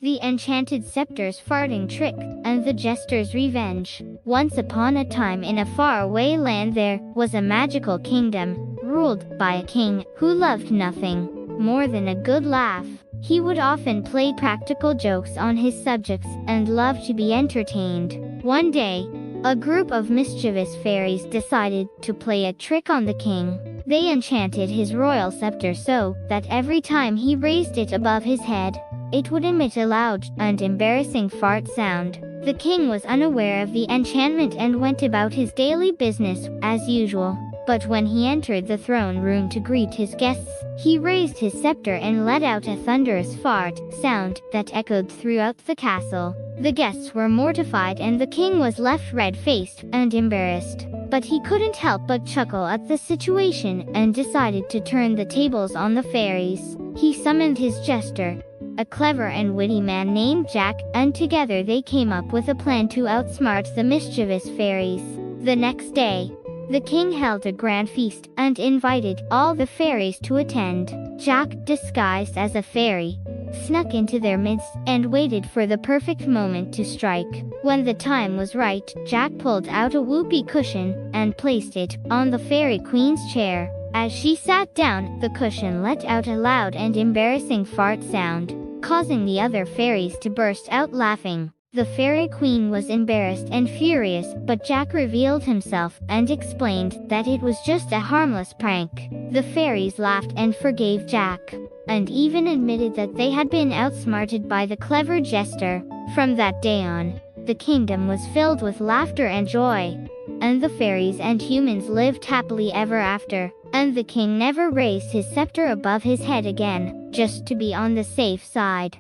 The Enchanted Scepter's farting trick, and the Jester's revenge. Once upon a time in a faraway land there was a magical kingdom, ruled by a king who loved nothing more than a good laugh. He would often play practical jokes on his subjects and loved to be entertained. One day, a group of mischievous fairies decided to play a trick on the king. They enchanted his royal scepter so that every time he raised it above his head, it would emit a loud and embarrassing fart sound. The king was unaware of the enchantment and went about his daily business as usual. But when he entered the throne room to greet his guests, he raised his scepter and let out a thunderous fart sound that echoed throughout the castle. The guests were mortified and the king was left red-faced and embarrassed. But he couldn't help but chuckle at the situation and decided to turn the tables on the fairies. He summoned his jester, a clever and witty man named Jack, and together they came up with a plan to outsmart the mischievous fairies. The next day, the king held a grand feast and invited all the fairies to attend. Jack, disguised as a fairy, snuck into their midst and waited for the perfect moment to strike. When the time was right, Jack pulled out a whoopee cushion and placed it on the fairy queen's chair. As she sat down, the cushion let out a loud and embarrassing fart sound, causing the other fairies to burst out laughing. The fairy queen was embarrassed and furious, but Jack revealed himself and explained that it was just a harmless prank. The fairies laughed and forgave Jack, and even admitted that they had been outsmarted by the clever jester. From that day on, the kingdom was filled with laughter and joy, and the fairies and humans lived happily ever after. And the king never raised his scepter above his head again, just to be on the safe side.